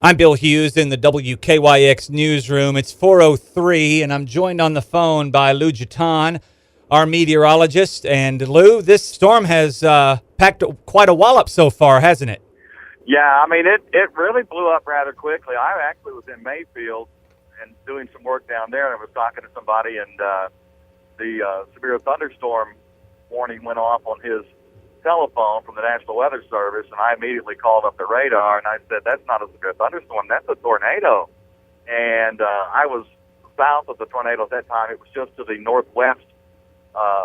I'm Bill Hughes in the WKYX newsroom. It's 4:03, and I'm joined on the phone by Lou Jeton, our meteorologist. And Lou, this storm has packed quite a wallop so far, hasn't it? Yeah, I mean, it really blew up rather quickly. I actually was in Mayfield and doing some work down there, and I was talking to somebody, and the severe thunderstorm warning went off on his telephone from the National Weather Service, and I immediately called up the radar, and I said, that's not a severe thunderstorm, that's a tornado. And I was south of the tornado at that time. It was just to the northwest,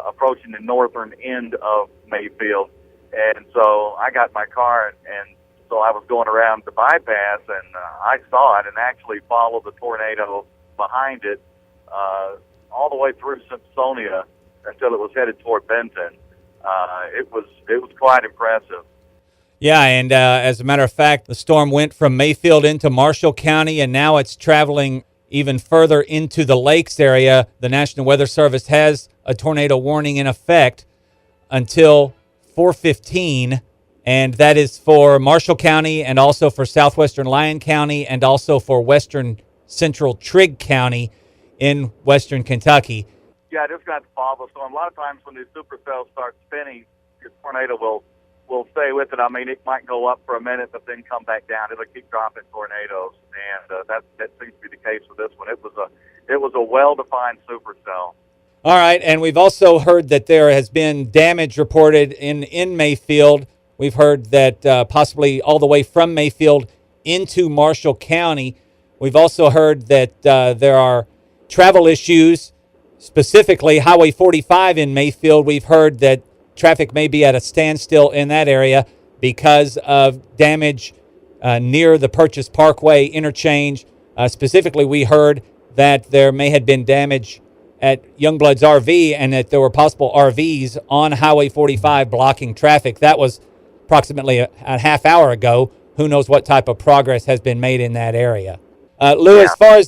approaching the northern end of Mayfield. And so I got in my car, and so I was going around the bypass, and I saw it and actually followed the tornado behind it all the way through Simpsonia until it was headed toward Benton. It was quite impressive. Yeah, and as a matter of fact, the storm went from Mayfield into Marshall County, and now it's traveling even further into the Lakes area. The National Weather Service has a tornado warning in effect until 4:15, and that is for Marshall County and also for southwestern Lyon County and also for western central Trigg County in western Kentucky. Yeah, just got to follow the storm. A lot of times when these supercells start spinning, your tornado will stay with it. I mean, it might go up for a minute, but then come back down. It'll keep dropping tornadoes, and that seems to be the case with this one. It was a well-defined supercell. All right, and we've also heard that there has been damage reported in Mayfield. We've heard that possibly all the way from Mayfield into Marshall County. We've also heard that there are travel issues. Specifically, Highway 45 in Mayfield, we've heard that traffic may be at a standstill in that area because of damage near the Purchase Parkway interchange. Specifically, we heard that there may have been damage at Youngblood's RV and that there were possible RVs on Highway 45 blocking traffic. That was approximately a half hour ago. Who knows what type of progress has been made in that area. Lou, Yeah.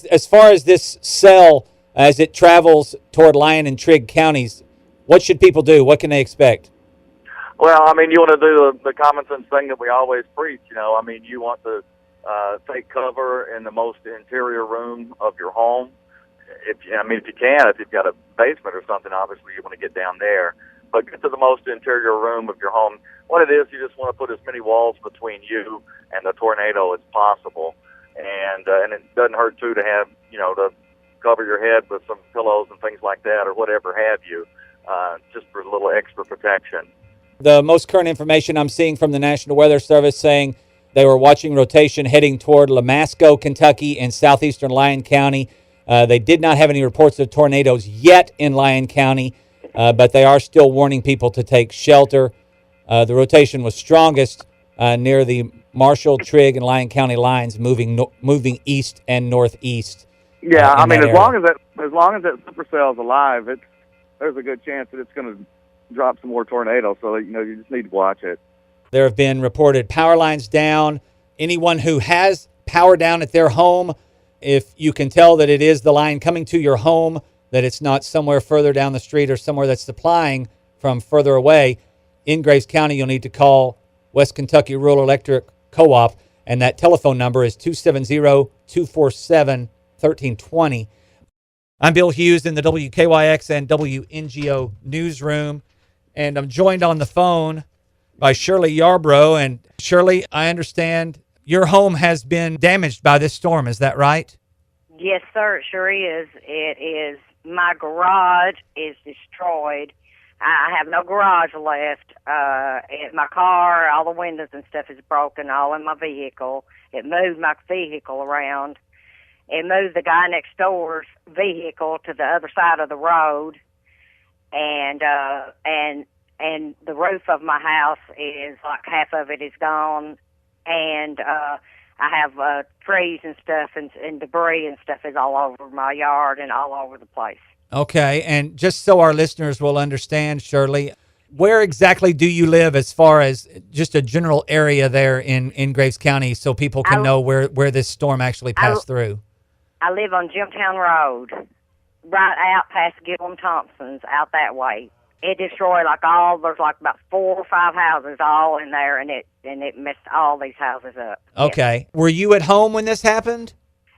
as far as this cell, as it travels toward Lyon and Trigg counties, what should people do? What can they expect? Well, I mean, you want to do the common sense thing that we always preach. I mean, you want to take cover in the most interior room of your home. If you can, if you've got a basement or something, obviously you want to get down there. But get to the most interior room of your home. What it is, you just want to put as many walls between you and the tornado as possible. And it doesn't hurt, too, to have, to cover your head with some pillows and things like that or whatever have you, just for a little extra protection. The most current information I'm seeing from the National Weather Service saying they were watching rotation heading toward Lamasco, Kentucky, and southeastern Lyon County. They did not have any reports of tornadoes yet in Lyon County, but they are still warning people to take shelter. The rotation was strongest near the Marshall, Trigg, and Lyon County lines, moving east and northeast. Yeah, I mean, as area. long as that supercell is alive, there's a good chance that it's going to drop some more tornadoes. So you just need to watch it. There have been reported power lines down. Anyone who has power down at their home, if you can tell that it is the line coming to your home, that it's not somewhere further down the street or somewhere that's supplying from further away, in Graves County, you'll need to call West Kentucky Rural Electric Co-op, and that telephone number is 270-247-1320. I'm Bill Hughes in the WKYX and WNGO newsroom, and I'm joined on the phone by Shirley Yarbrough. And Shirley, I understand your home has been damaged by this storm. Is that right? Yes, sir, it sure is. It is. My garage is destroyed. I have no garage left. My car, all the windows and stuff is broken, all in my vehicle. It moved my vehicle around. It moved the guy next door's vehicle to the other side of the road, and the roof of my house is like half of it is gone, and I have trees and stuff and debris and stuff is all over my yard and all over the place. Okay, and just so our listeners will understand, Shirley, where exactly do you live as far as just a general area there in Graves County so people can know where this storm actually passed through? I live on Jimtown Road, right out past Gilliam Thompson's, out that way. it destroyed there's like about 4 or 5 houses all in there, and it messed all these houses up. Okay. Yes. Were you at home when this happened?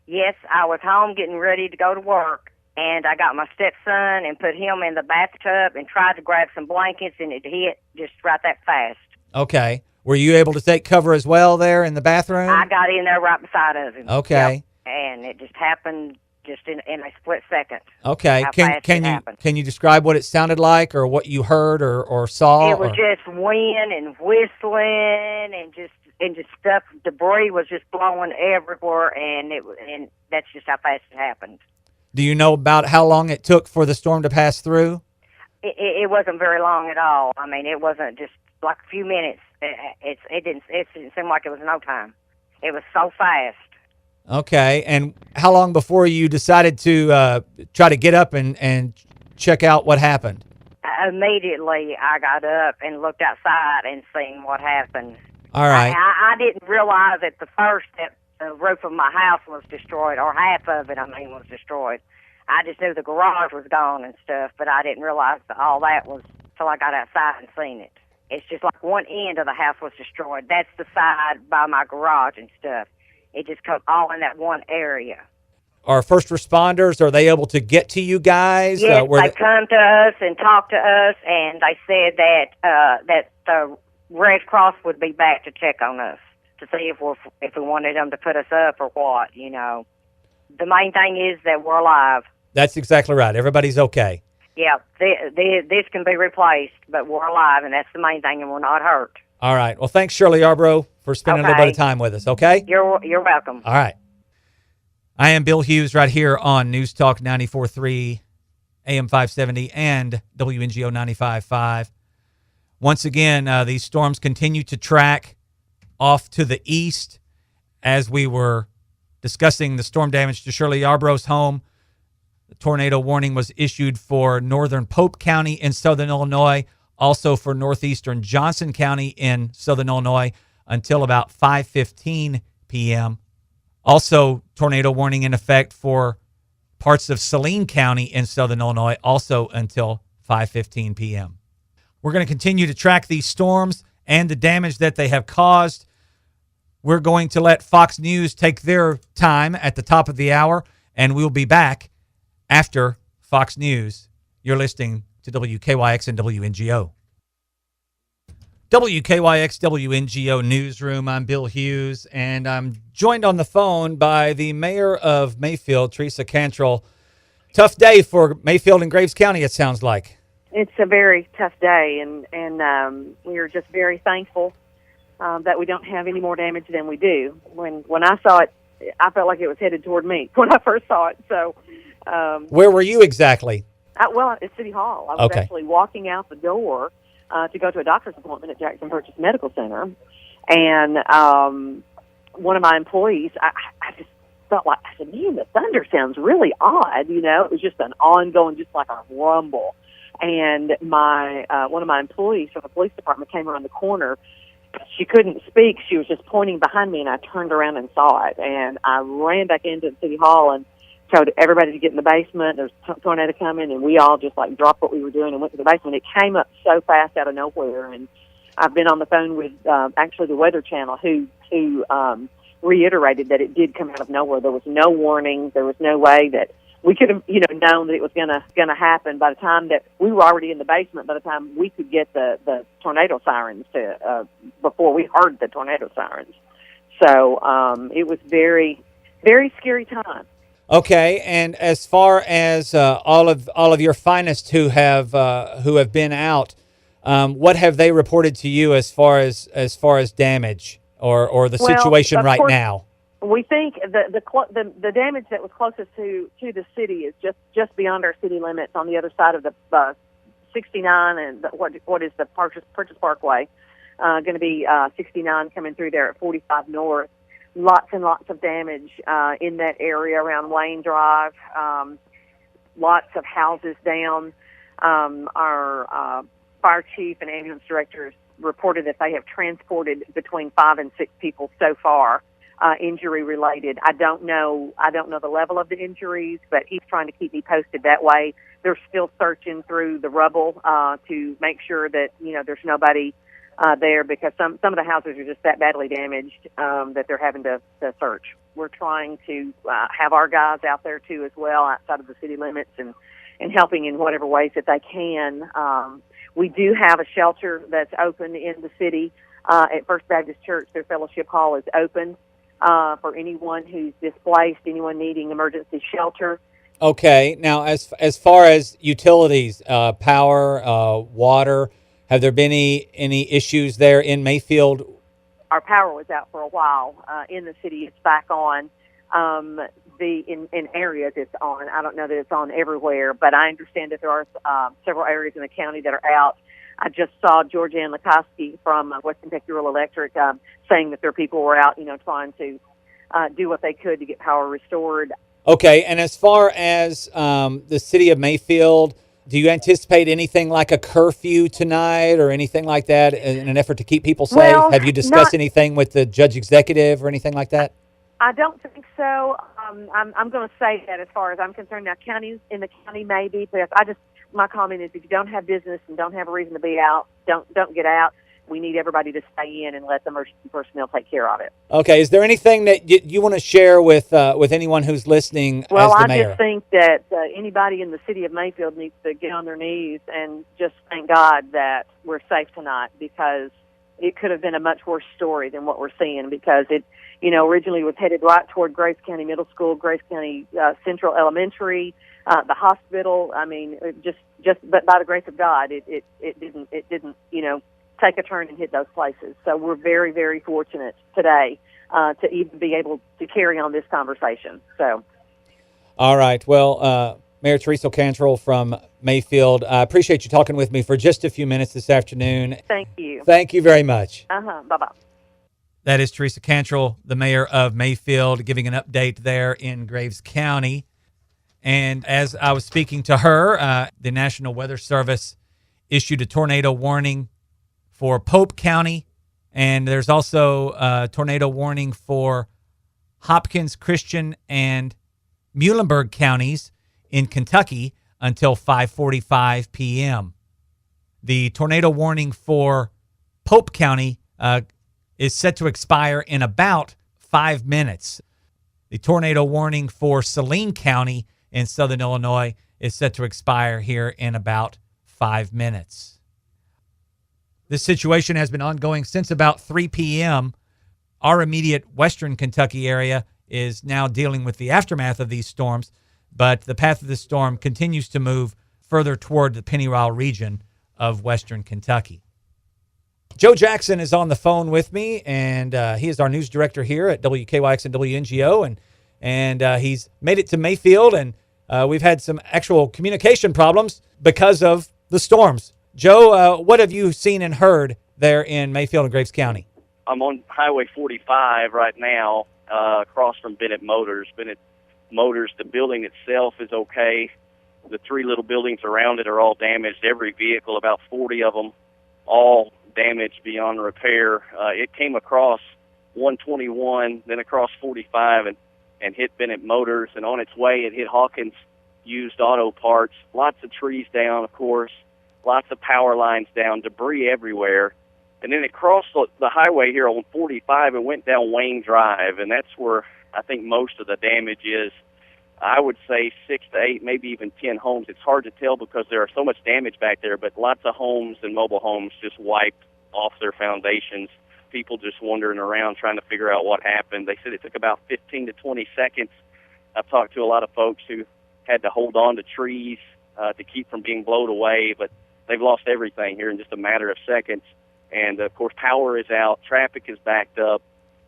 Yes, I was home getting ready to go to work, and I got my stepson and put him in the bathtub and tried to grab some blankets, and it hit just right that fast. Okay. Were you able to take cover as well there in the bathroom? I got in there right beside of him. Okay. Yep. And it just happened just in a split second. Okay. How fast it happened. Can you describe what it sounded like or what you heard or saw? It was just wind and whistling and just stuff. Debris was just blowing everywhere, and that's just how fast it happened. Do you know about how long it took for the storm to pass through? It wasn't very long at all. I mean, it wasn't just like a few minutes. It didn't seem like it was no time. It was so fast. Okay. And how long before you decided to try to get up and check out what happened? Immediately, I got up and looked outside and seen what happened. All right. I didn't realize at the first that the roof of my house was destroyed, or half of it, was destroyed. I just knew the garage was gone and stuff, but I didn't realize that all that was till I got outside and seen it. It's just like one end of the house was destroyed. That's the side by my garage and stuff. It just comes all in that one area. Are first responders, are they able to get to you guys? Yes, they come to us and talk to us, and they said that the Red Cross would be back to check on us to see if we wanted them to put us up or what, you know. The main thing is that we're alive. That's exactly right. Everybody's okay. Yeah, this can be replaced, but we're alive, and that's the main thing, and we're not hurt. All right. Well, thanks, Shirley Yarbrough, for spending a little bit of time with us, okay? You're welcome. All right. I am Bill Hughes right here on News Talk 94.3, AM 570, and WNGO 95.5. Once again, these storms continue to track off to the east. As we were discussing the storm damage to Shirley Yarbrough's home, the tornado warning was issued for northern Pope County in southern Illinois, also for northeastern Johnson County in southern Illinois until about 5:15 p.m. Also, tornado warning in effect for parts of Saline County in southern Illinois, also until 5:15 p.m. We're going to continue to track these storms and the damage that they have caused. We're going to let Fox News take their time at the top of the hour, and we'll be back after Fox News. You're listening to WKYX and WNGO. WKYX WNGO Newsroom. I'm Bill Hughes, and I'm joined on the phone by the mayor of Mayfield, Teresa Cantrell. Tough day for Mayfield and Graves County, it sounds like. It's a very tough day, and we are just very thankful that we don't have any more damage than we do. When I saw it, I felt like it was headed toward me when I first saw it. So, where were you exactly? At City Hall. I was actually walking out the door to go to a doctor's appointment at Jackson Purchase Medical Center, and one of my employees, I just felt like, I said, man, the thunder sounds really odd. You know, it was just an ongoing, just like a rumble. And my one of my employees from the police department came around the corner. She couldn't speak. She was just pointing behind me, and I turned around and saw it. And I ran back into City Hall and told everybody to get in the basement. There's a tornado coming, and we all just like dropped what we were doing and went to the basement. It came up so fast out of nowhere, and I've been on the phone with actually the Weather Channel, who reiterated that it did come out of nowhere. There was no warning. There was no way that we could have, known that it was gonna happen. By the time that we were already in the basement, by the time we could get the tornado sirens before we heard the tornado sirens. So it was very, very scary time. Okay, and as far as all of your finest who have been out, what have they reported to you as far as damage or the situation right now? We think the damage that was closest to the city is just beyond our city limits on the other side of the 69 and what is the Purchase Parkway, going to be 69 coming through there at 45 North. Lots and lots of damage in that area around Lane Drive. Lots of houses down. Our fire chief and ambulance directors reported that they have transported between 5 and 6 people so far injury related. I don't know the level of the injuries, but he's trying to keep me posted that way. They're still searching through the rubble to make sure that there's nobody there, because some of the houses are just that badly damaged that they're having to search. We're trying to have our guys out there too as well, outside of the city limits, and helping in whatever ways that they can. We do have a shelter that's open in the city at First Baptist Church. Their fellowship hall is open for anyone who's displaced, anyone needing emergency shelter. Okay. Now, as far as utilities, power, water, have there been any issues there in Mayfield? Our power was out for a while. In the city, it's back on. In areas it's on. I don't know that it's on everywhere, but I understand that there are several areas in the county that are out. I just saw Georgianne Lukoski from West Kentucky Rural Electric saying that their people were out, trying to do what they could to get power restored. Okay, and as far as the city of Mayfield, do you anticipate anything like a curfew tonight or anything like that in an effort to keep people safe? Well, have you discussed anything with the judge executive or anything like that? I don't think so. I'm going to say that as far as I'm concerned. Now, in the county maybe, but my comment is if you don't have business and don't have a reason to be out, don't get out. We need everybody to stay in and let the emergency personnel take care of it. Okay. Is there anything that you want to share with anyone who's listening well, as the mayor? I just think that anybody in the city of Mayfield needs to get on their knees and just thank God that we're safe tonight, because it could have been a much worse story than what we're seeing, because it originally was headed right toward Grace County Middle School, Grace County Central Elementary, the hospital. I mean, but by the grace of God, it didn't take a turn and hit those places. So we're very, very fortunate today to even be able to carry on this conversation. So, all right. Well, Mayor Teresa Cantrell from Mayfield, I appreciate you talking with me for just a few minutes this afternoon. Thank you. Thank you very much. Bye-bye. That is Teresa Cantrell, the mayor of Mayfield, giving an update there in Graves County. And as I was speaking to her, the National Weather Service issued a tornado warning for Pope County, and there's also a tornado warning for Hopkins, Christian, and Muhlenberg counties in Kentucky until 5:45 p.m. The tornado warning for Pope County is set to expire in about 5 minutes. The tornado warning for Saline County in southern Illinois is set to expire here in about 5 minutes. This situation has been ongoing since about 3 p.m. Our immediate western Kentucky area is now dealing with the aftermath of these storms, but the path of this storm continues to move further toward the Pennyroyal region of western Kentucky. Joe Jackson is on the phone with me, and he is our news director here at WKYX and WNGO, and he's made it to Mayfield, and we've had some actual communication problems because of the storms. Joe, what have you seen and heard there in Mayfield and Graves County? I'm on Highway 45 right now, across from Bennett Motors. Bennett Motors, the building itself is okay. The 3 little buildings around it are all damaged. Every vehicle, about 40 of them, all damaged beyond repair. It came across 121, then across 45, and hit Bennett Motors. And on its way, it hit Hawkins Used Auto Parts. Lots of trees down, of course. Lots of power lines down, debris everywhere. And then it crossed the highway here on 45 and went down Wayne Drive, and that's where I think most of the damage is. I would say 6 to 8, maybe even 10 homes. It's hard to tell because there are so much damage back there, but lots of homes and mobile homes just wiped off their foundations. People just wandering around trying to figure out what happened. They said it took about 15 to 20 seconds. I've talked to a lot of folks who had to hold on to trees to keep from being blown away, but they've lost everything here in just a matter of seconds. And, of course, power is out. Traffic is backed up.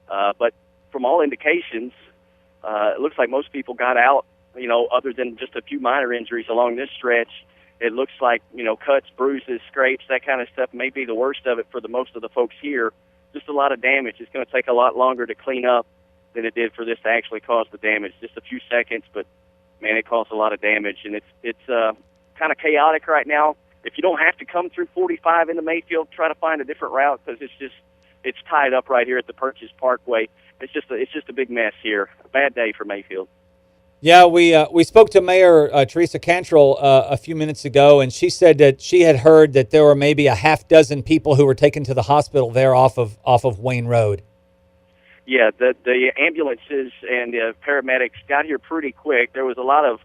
But from all indications, it looks like most people got out, other than just a few minor injuries along this stretch. It looks like, cuts, bruises, scrapes, that kind of stuff may be the worst of it for the most of the folks here. Just a lot of damage. It's going to take a lot longer to clean up than it did for this to actually cause the damage. Just a few seconds, but, man, it caused a lot of damage. And it's kind of chaotic right now. If you don't have to come through 45 into Mayfield, try to find a different route because it's it's tied up right here at the Purchase Parkway. It's just a big mess here. A bad day for Mayfield. Yeah, we spoke to Mayor Teresa Cantrell a few minutes ago, and she said that she had heard that there were maybe a half dozen people who were taken to the hospital there off of Wayne Road. Yeah, the ambulances and paramedics got here pretty quick. There was a lot of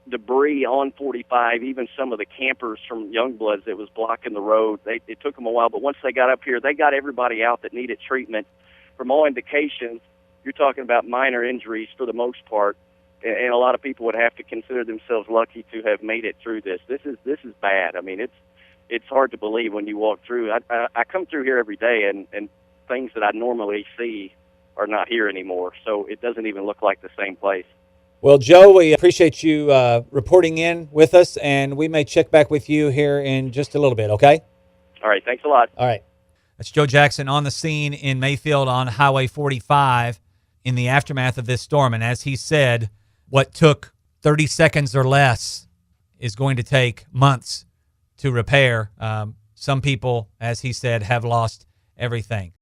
debris on 45, even some of the campers from Youngbloods that was blocking the road. It took them a while, but once they got up here, they got everybody out that needed treatment. From all indications, you're talking about minor injuries for the most part. And a lot of people would have to consider themselves lucky to have made it through this. This is bad. I mean, it's hard to believe when you walk through. I come through here every day, and things that I normally see are not here anymore. So it doesn't even look like the same place. Well, Joe, we appreciate you reporting in with us, and we may check back with you here in just a little bit, okay? All right, thanks a lot. All right. That's Joe Jackson on the scene in Mayfield on Highway 45 in the aftermath of this storm. And as he said, what took 30 seconds or less is going to take months to repair. Some people, as he said, have lost everything.